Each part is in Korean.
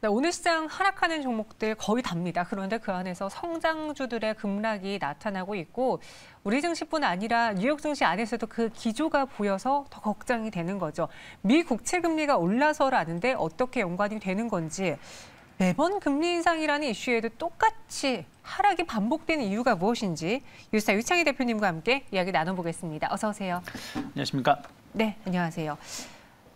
네, 오늘 시장 하락하는 종목들 거의 답니다. 그런데 그 안에서 성장주들의 급락이 나타나고 있고 우리 증시뿐 아니라 뉴욕 증시 안에서도 그 기조가 보여서 더 걱정이 되는 거죠. 미 국채 금리가 올라서라는데 어떻게 연관이 되는 건지 매번 금리 인상이라는 이슈에도 똑같이 하락이 반복되는 이유가 무엇인지 유스타 유창희 대표님과 함께 이야기 나눠보겠습니다. 어서 오세요. 안녕하십니까? 네, 안녕하세요.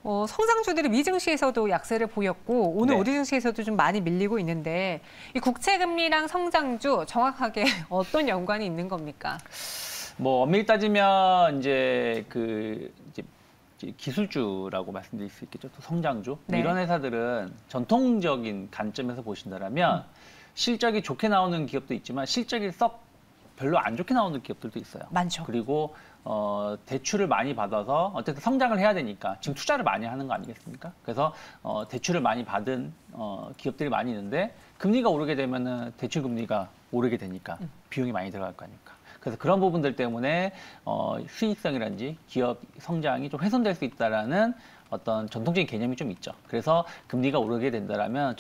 성장주들이 미 증시에서도 약세를 보였고 오늘 우리 증시에서도 좀 많이 밀리고 있는데 이 국채 금리랑 성장주 정확하게 어떤 연관이 있는 겁니까? 뭐 엄밀히 따지면 이제 기술주라고 말씀드릴 수 있겠죠. 또 성장주 네. 이런 회사들은 전통적인 관점에서 보신다면 실적이 좋게 나오는 기업도 있지만 실적이 썩 별로 안 좋게 나오는 기업들도 있어요. 많죠. 그리고 대출을 많이 받아서 어쨌든 성장을 해야 되니까 지금 투자를 많이 하는 거 아니겠습니까? 그래서 대출을 많이 받은 기업들이 많이 있는데 금리가 오르게 되면은 대출 금리가 오르게 되니까 비용이 많이 들어갈 거 아닙니까? 그래서 그런 부분들 때문에 수익성이라든지 기업 성장이 좀 훼손될 수 있다라는 어떤 전통적인 개념이 좀 있죠. 그래서 금리가 오르게 된다라면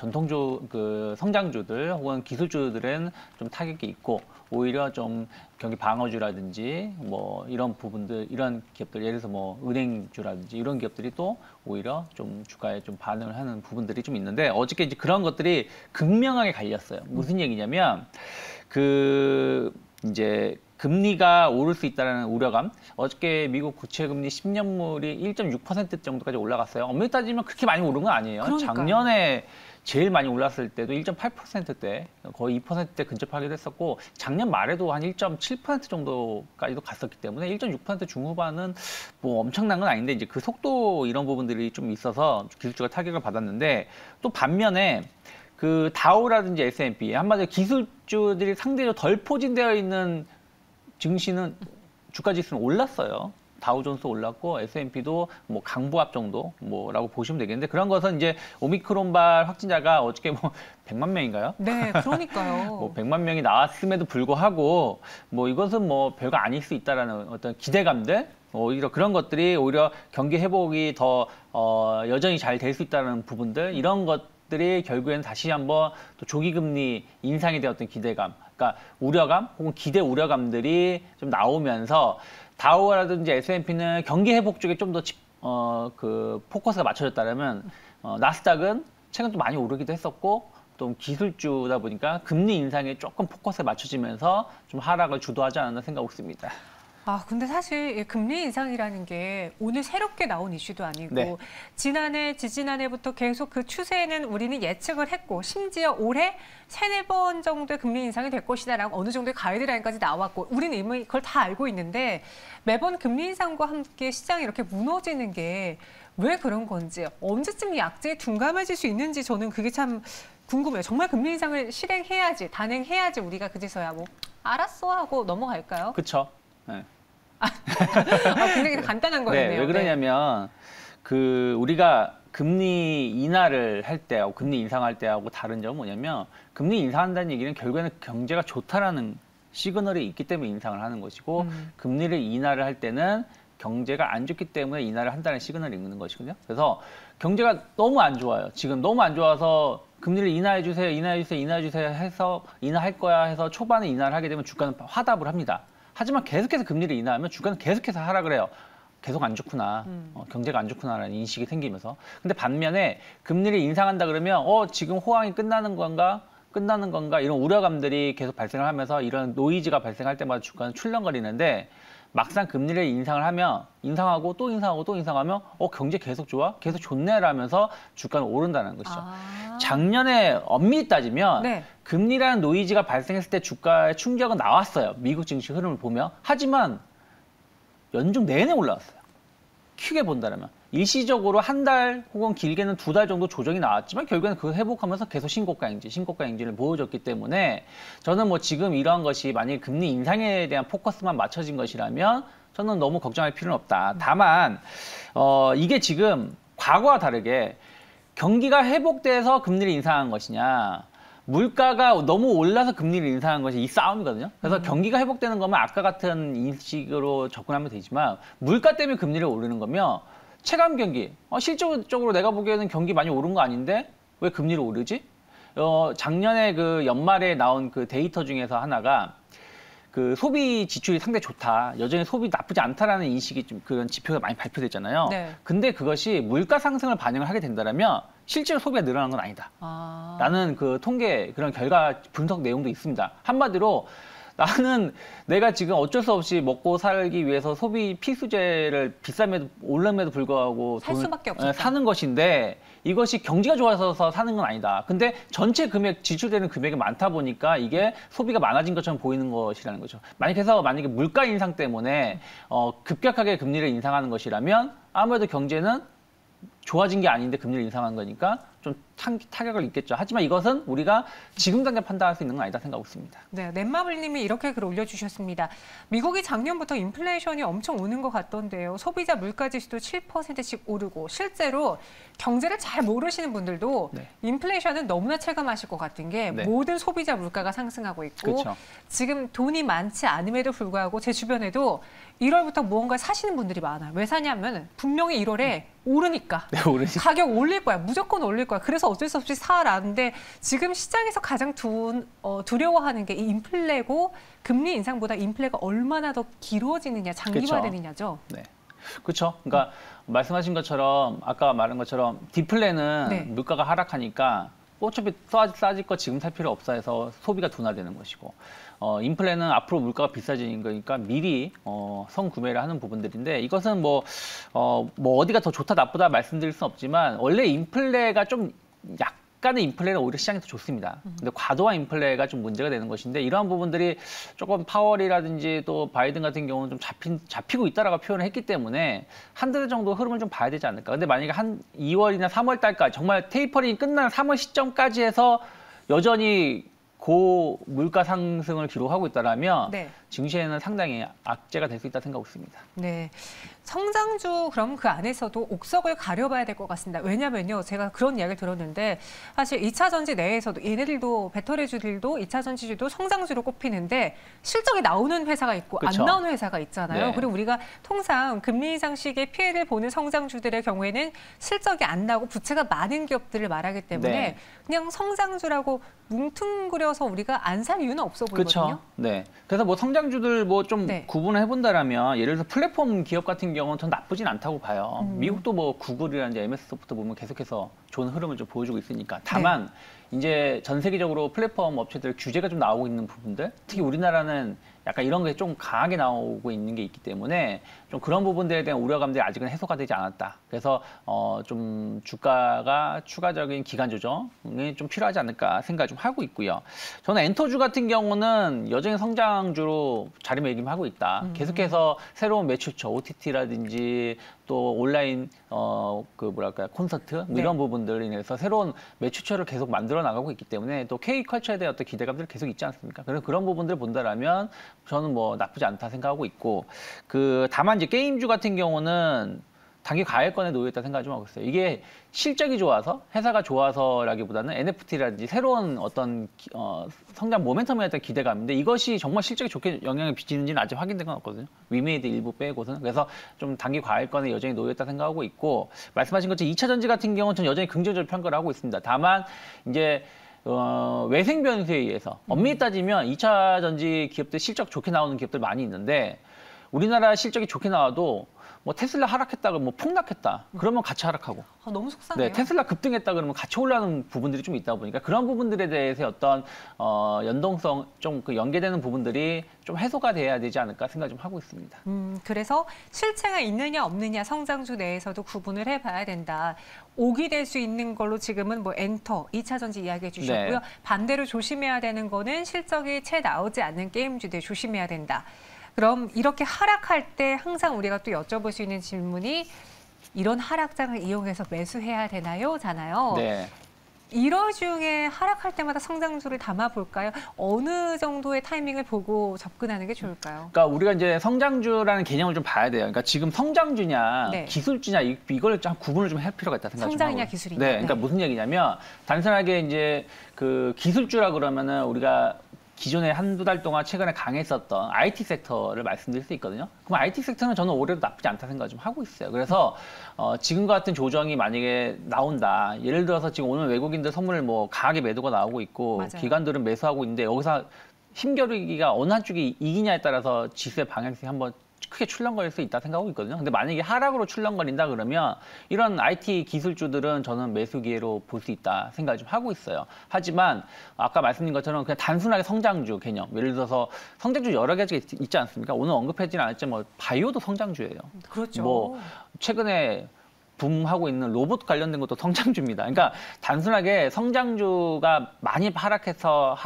성장주들 혹은 기술주들은 좀 타격이 있고 오히려 좀 경기 방어주라든지 뭐 이런 부분들 이런 기업들 예를 들어서 뭐 은행주라든지 이런 기업들이 또 오히려 좀 주가에 좀 반응을 하는 부분들이 좀 있는데 어저께 이제 그런 것들이 극명하게 갈렸어요. 무슨 얘기냐면 이제 금리가 오를 수 있다는 우려감. 어저께 미국 국채 금리 10년물이 1.6% 정도까지 올라갔어요. 엄밀히 따지면 그렇게 많이 오른 건 아니에요. 그러니까요. 작년에 제일 많이 올랐을 때도 1.8%대, 거의 2%대 근접하기도 했었고 작년 말에도 한 1.7% 정도까지도 갔었기 때문에 1.6% 중후반은 뭐 엄청난 건 아닌데 이제 그 속도 이런 부분들이 좀 있어서 기술주가 타격을 받았는데 또 반면에 그 다우라든지 S&P 한마디로 기술주들이 상대적으로 덜 포진되어 있는 증시는 주가 지수는 올랐어요. 다우존스 올랐고 S&P도 뭐 강보합 정도 뭐라고 보시면 되겠는데 그런 것은 이제 오미크론발 확진자가 어저께 뭐 100만 명인가요? 네, 그러니까요. 뭐 100만 명이 나왔음에도 불구하고 뭐 이것은 뭐 별거 아닐 수 있다라는 어떤 기대감들 오히려 그런 것들이 오히려 경기 회복이 더 여전히 잘 될 수 있다는 부분들 이런 것들이 결국에는 다시 한번 또 조기 금리 인상에 대한 어떤 기대감 그러니까 우려감 혹은 기대 우려감들이 좀 나오면서 다우라든지 S&P는 경기 회복 쪽에 좀 더 포커스가 맞춰졌다면 나스닥은 최근 또 많이 오르기도 했었고 또 기술주다 보니까 금리 인상에 조금 포커스가 맞춰지면서 좀 하락을 주도하지 않았나 생각하고 있습니다. 근데 사실 이 금리 인상이라는 게 오늘 새롭게 나온 이슈도 아니고 네. 지난해, 지지난해부터 계속 그 추세는 우리는 예측을 했고 심지어 올해 3-4번 정도의 금리 인상이 될 것이다라고 어느 정도의 가이드라인까지 나왔고 우리는 이미 그걸 다 알고 있는데 매번 금리 인상과 함께 시장이 이렇게 무너지는 게 왜 그런 건지 언제쯤 약재에 둔감해질 수 있는지 저는 그게 참 궁금해요. 정말 금리 인상을 실행해야지, 단행해야지 우리가 그제서야 뭐 알았어 하고 넘어갈까요? 그렇죠. 네. 굉장히 간단한 거였네요. 네, 왜 그러냐면 우리가 금리 인하를 할 때하고 금리 인상할 때하고 다른 점은 뭐냐면 금리 인상한다는 얘기는 결국에는 경제가 좋다라는 시그널이 있기 때문에 인상을 하는 것이고 금리를 인하를 할 때는 경제가 안 좋기 때문에 인하를 한다는 시그널이 있는 것이거든요. 그래서 경제가 너무 안 좋아요. 지금 너무 안 좋아서 금리를 인하해 주세요, 인하해 주세요, 인하해 주세요 해서 인하할 거야 해서 초반에 인하를 하게 되면 주가는 화답을 합니다. 하지만 계속해서 금리를 인하하면 주가는 계속해서 하락을 해요. 계속 안 좋구나. 경제가 안 좋구나라는 인식이 생기면서. 근데 반면에 금리를 인상한다 그러면 지금 호황이 끝나는 건가 이런 우려감들이 계속 발생을 하면서 이런 노이즈가 발생할 때마다 주가는 출렁거리는데 막상 금리를 인상하고 또 인상하고 또 인상하면 경제 계속 좋아? 계속 좋네라면서 주가는 오른다는 것이죠. 작년에 엄밀히 따지면 네. 금리라는 노이즈가 발생했을 때 주가에 충격은 나왔어요. 미국 증시 흐름을 보면. 하지만 연중 내내 올라왔어요. 크게 본다면. 일시적으로 한 달 혹은 길게는 2달 정도 조정이 나왔지만 결국에는 그걸 회복하면서 계속 신고가 행진을 보여줬기 때문에 저는 뭐 지금 이러한 것이 만약에 금리 인상에 대한 포커스만 맞춰진 것이라면 저는 너무 걱정할 필요는 없다. 다만 이게 지금 과거와 다르게 경기가 회복돼서 금리를 인상한 것이냐 물가가 너무 올라서 금리를 인상한 것이 이 싸움이거든요. 그래서 경기가 회복되는 거면 아까 같은 인식으로 접근하면 되지만 물가 때문에 금리를 오르는 거면 체감 경기, 실질적으로 내가 보기에는 경기 많이 오른 거 아닌데 왜 금리를 오르지? 작년에 그 연말에 나온 그 데이터 중에서 하나가 그 소비 지출이 상당히 좋다. 여전히 소비 나쁘지 않다라는 인식이 좀 그런 지표가 많이 발표됐잖아요. 네. 근데 그것이 물가 상승을 반영을 하게 된다면 실제로 소비가 늘어난 건 아니다. 라는 그 통계 그런 결과 분석 내용도 있습니다. 한마디로 나는 내가 지금 어쩔 수 없이 먹고 살기 위해서 소비 필수재를 비쌈에도 오름에도 불구하고 살 수밖에 없었다. 사는 것인데 이것이 경기가 좋아서 사는 건 아니다. 근데 전체 금액 지출되는 금액이 많다 보니까 이게 소비가 많아진 것처럼 보이는 것이라는 거죠. 만약에 물가 인상 때문에 급격하게 금리를 인상하는 것이라면 아무래도 경제는 좋아진 게 아닌데 금리를 인상한 거니까 좀 타격을 입겠죠. 하지만 이것은 우리가 지금 당장 판단할 수 있는 건 아니다 생각하고 있습니다. 네, 넷마블님이 이렇게 글 올려주셨습니다. 미국이 작년부터 인플레이션이 엄청 오는 것 같던데요. 소비자 물가지수도 7%씩 오르고 실제로 경제를 잘 모르시는 분들도 네. 인플레이션은 너무나 체감하실 것 같은 게 네. 모든 소비자 물가가 상승하고 있고 그렇죠. 지금 돈이 많지 않음에도 불구하고 제 주변에도 1월부터 무언가 사시는 분들이 많아요. 왜 사냐면 분명히 1월에 오르니까. 네, 오르니까. 가격 올릴 거야. 무조건 올릴 거야. 그래서 어쩔 수 없이 사라는데 지금 시장에서 가장 두려워하는 게 이 인플레고 금리 인상보다 인플레가 얼마나 더 길어지느냐, 장기화되느냐죠. 네. 그렇죠. 그러니까 말씀하신 것처럼 아까 말한 것처럼 디플레는 네. 물가가 하락하니까 어차피 싸질 거 지금 살 필요 없어 해서 소비가 둔화되는 것이고 인플레는 앞으로 물가가 비싸지는 거니까 미리 선구매를 하는 부분들인데 이것은 뭐 어디가 더 좋다 나쁘다 말씀드릴 수는 없지만 원래 인플레가 좀 약간의 인플레는 오히려 시장이 더 좋습니다. 근데 과도한 인플레가 좀 문제가 되는 것인데 이러한 부분들이 조금 파월이라든지 또 바이든 같은 경우는 좀 잡히고 있다라고 표현을 했기 때문에 한두 달 정도 흐름을 좀 봐야 되지 않을까. 근데 만약에 한 2월이나 3월 달까지 정말 테이퍼링이 끝나는 3월 시점까지 해서 여전히 고 물가 상승을 기록하고 있다라면 네. 증시에는 상당히 악재가 될 수 있다 생각하고 있습니다. 네. 성장주 그럼 그 안에서도 옥석을 가려봐야 될 것 같습니다. 왜냐면요. 제가 그런 이야기를 들었는데 사실 2차 전지 내에서도 얘네들도 배터리주들도 2차 전지주도 성장주로 꼽히는데 실적이 나오는 회사가 있고 그쵸. 안 나오는 회사가 있잖아요. 네. 그리고 우리가 통상 금리 인상 시기에 피해를 보는 성장주들의 경우에는 실적이 안 나오고 부채가 많은 기업들을 말하기 때문에 네. 그냥 성장주라고 뭉뚱그려서 우리가 안 살 이유는 없어 보이거든요. 그렇죠. 네. 그래서 뭐 성장주들 뭐 좀 네. 구분을 해본다라면 예를 들어서 플랫폼 기업 같은 경우는 전 나쁘진 않다고 봐요. 미국도 뭐 구글이라든지 MS 소프트 보면 계속해서 좋은 흐름을 좀 보여주고 있으니까. 다만 이제 전 세계적으로 플랫폼 업체들 규제가 좀 나오고 있는 부분들, 특히 우리나라는 약간 이런 게 좀 강하게 나오고 있는 게 있기 때문에 좀 그런 부분들에 대한 우려감들이 아직은 해소가 되지 않았다. 그래서 좀 주가가 추가적인 기간 조정이 좀 필요하지 않을까 생각을 좀 하고 있고요. 저는 엔터주 같은 경우는 여전히 성장주로 자리매김하고 있다. 계속해서 새로운 매출처, OTT라든지 또 온라인 콘서트 뭐 이런 부분들로 인해서 새로운 매출처를 계속 만들어 나가고 있기 때문에 또 K컬처에 대한 어떤 기대감들이 계속 있지 않습니까? 그래서 그런 부분들을 본다라면 저는 뭐 나쁘지 않다 생각하고 있고 다만 이제 게임주 같은 경우는 단기 과열권에 놓여 있다 생각 좀 하고 있어요. 이게 실적이 좋아서 회사가 좋아서라기보다는 NFT라든지 새로운 어떤 성장 모멘텀에 대한 기대감인데 이것이 정말 실적이 좋게 영향을 미치는지는 아직 확인된 건 없거든요. 위메이드 일부 빼고서는. 그래서 좀 단기 과열권에 여전히 놓여 있다 생각하고 있고 말씀하신 것처럼 2차 전지 같은 경우는 전 여전히 긍정적으로 평가를 하고 있습니다. 다만 이제 외생 변수에 의해서 엄밀히 따지면 2차 전지 기업들 실적 좋게 나오는 기업들 많이 있는데 우리나라 실적이 좋게 나와도 뭐 테슬라 하락했다가 뭐 폭락했다. 그러면 같이 하락하고. 너무 속상해요. 네, 테슬라 급등했다 그러면 같이 올라가는 부분들이 좀 있다 보니까 그런 부분들에 대해서 어떤 연동성 좀 그 연계되는 부분들이 좀 해소가 돼야 되지 않을까 생각 좀 하고 있습니다. 그래서 실체가 있느냐 없느냐 성장주 내에서도 구분을 해봐야 된다. 옥이 될 수 있는 걸로 지금은 뭐 엔터, 2차 전지 이야기해 주셨고요. 네. 반대로 조심해야 되는 거는 실적이 채 나오지 않는 게임주들 조심해야 된다. 그럼 이렇게 하락할 때 항상 우리가 또 여쭤볼 수 있는 질문이 이런 하락장을 이용해서 매수해야 되나요? 잖아요. 네. 1월 중에 하락할 때마다 성장주를 담아볼까요? 어느 정도의 타이밍을 보고 접근하는 게 좋을까요? 그러니까 우리가 이제 성장주라는 개념을 좀 봐야 돼요. 그러니까 지금 성장주냐 네. 기술주냐 이걸 좀 구분을 좀 할 필요가 있다 생각합니다. 성장이냐 기술이냐. 네, 그러니까 무슨 얘기냐면 단순하게 이제 그 기술주라 그러면은 우리가 기존에 한두 달 동안 최근에 강했었던 IT 섹터를 말씀드릴 수 있거든요. 그럼 IT 섹터는 저는 올해도 나쁘지 않다 생각을 좀 하고 있어요. 그래서 지금과 같은 조정이 만약에 나온다. 예를 들어서 지금 오늘 외국인들 선물 뭐 강하게 매도가 나오고 있고 맞아요. 기관들은 매수하고 있는데 여기서 힘겨루기가 어느 한쪽이 이기냐에 따라서 지수의 방향성이 한번 크게 출렁거릴 수 있다 생각하고 있거든요. 근데 만약에 하락으로 출렁거린다 그러면 이런 IT 기술주들은 저는 매수 기회로 볼 수 있다 생각을 좀 하고 있어요. 하지만 아까 말씀드린 것처럼 그냥 단순하게 성장주 개념, 예를 들어서 성장주 여러 가지가 있지 않습니까? 오늘 언급하지는 않았지만 뭐 바이오도 성장주예요. 그렇죠. 뭐 최근에 붐하고 있는 로봇 관련된 것도 성장주입니다. 그러니까 단순하게 성장주가 많이 하락해서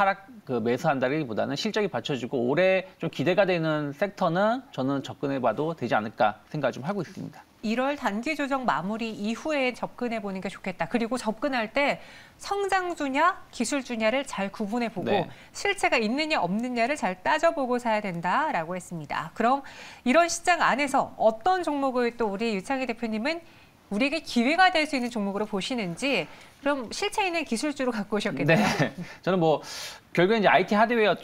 매수한다기보다는 실적이 받쳐주고 올해 좀 기대가 되는 섹터는 저는 접근해봐도 되지 않을까 생각을 좀 하고 있습니다. 1월 단기 조정 마무리 이후에 접근해 보는 게 좋겠다. 그리고 접근할 때 성장주냐 기술주냐를 잘 구분해 보고 네. 실체가 있느냐 없느냐를 잘 따져보고 사야 된다라고 했습니다. 그럼 이런 시장 안에서 어떤 종목을 또 우리 유창희 대표님은 우리에게 기회가 될 수 있는 종목으로 보시는지, 그럼 실체 있는 기술주로 갖고 오셨겠네요. 네, 저는 뭐 결국엔 이제 IT 하드웨어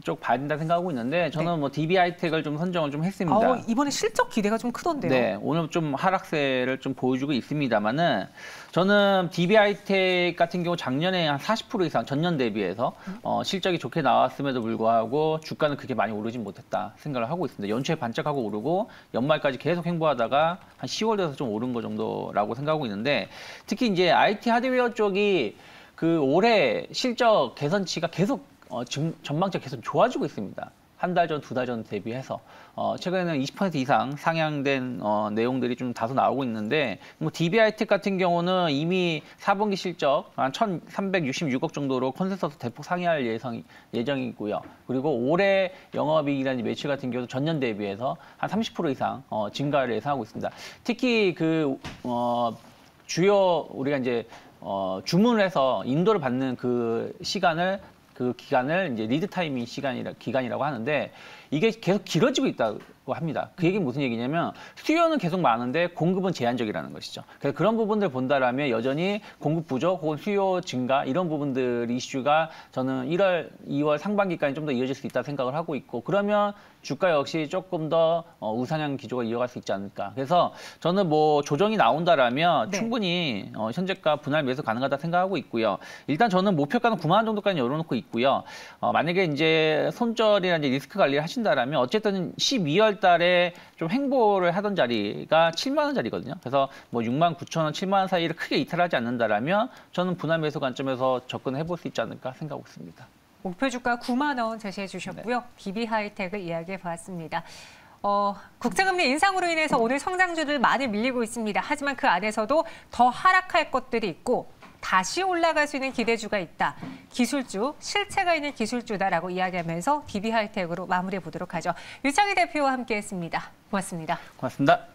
쪽 봐야 된다 생각하고 있는데 저는 네. 뭐 DB하이텍을 좀 선정을 좀 했습니다. 이번에 실적 기대가 좀 크던데요. 네, 오늘 좀 하락세를 좀 보여주고 있습니다만은 저는 DB하이텍 같은 경우 작년에 한 40% 이상 전년 대비해서 실적이 좋게 나왔음에도 불구하고 주가는 그렇게 많이 오르진 못했다 생각을 하고 있습니다. 연초에 반짝하고 오르고 연말까지 계속 횡보하다가 한 10월 돼서 좀 오른 거 정도라고 생각하고 있는데 특히 이제 IT 하드웨어 쪽이 그 올해 실적 개선치가 계속 전망치가 계속 좋아지고 있습니다. 한 달 전, 두 달 전 대비해서 최근에는 20% 이상 상향된 내용들이 좀 다소 나오고 있는데 뭐 DB하이텍 같은 경우는 이미 4분기 실적 한 1,366억 정도로 컨센서스 대폭 상회할 예정이고요. 그리고 올해 영업이익이라든지 매출 같은 경우도 전년 대비해서 한 30% 이상 증가를 예상하고 있습니다. 특히 그 주요 우리가 이제 주문을 해서 인도를 받는 그 기간을 이제 리드 타이밍 기간이라고 하는데 이게 계속 길어지고 있다고 합니다. 그 얘기는 무슨 얘기냐면 수요는 계속 많은데 공급은 제한적이라는 것이죠. 그래서 그런 부분들 본다라면 여전히 공급 부족 혹은 수요 증가 이런 부분들 이슈가 저는 1월, 2월 상반기까지 좀 더 이어질 수 있다 생각을 하고 있고 그러면 주가 역시 조금 더 우상향 기조가 이어갈 수 있지 않을까. 그래서 저는 뭐 조정이 나온다라면 네. 충분히 현재가 분할 매수 가능하다 생각하고 있고요. 일단 저는 목표가는 9만 원 정도까지 열어놓고 있고요. 만약에 이제 손절이나 이제 리스크 관리를 하신다라면 어쨌든 12월 달에 좀 횡보를 하던 자리가 7만 원짜리거든요. 그래서 뭐 6만 9천 원, 7만 원 사이를 크게 이탈하지 않는다라면 저는 분할 매수 관점에서 접근해 볼 수 있지 않을까 생각하고 있습니다. 목표 주가 9만 원 제시해 주셨고요. DB하이텍을 이야기해 보았습니다. 국제금리 인상으로 인해서 오늘 성장주들 많이 밀리고 있습니다. 하지만 그 안에서도 더 하락할 것들이 있고 다시 올라갈 수 있는 기대주가 있다. 기술주, 실체가 있는 기술주다라고 이야기하면서 DB하이텍으로 마무리해 보도록 하죠. 유창희 대표와 함께했습니다. 고맙습니다. 고맙습니다.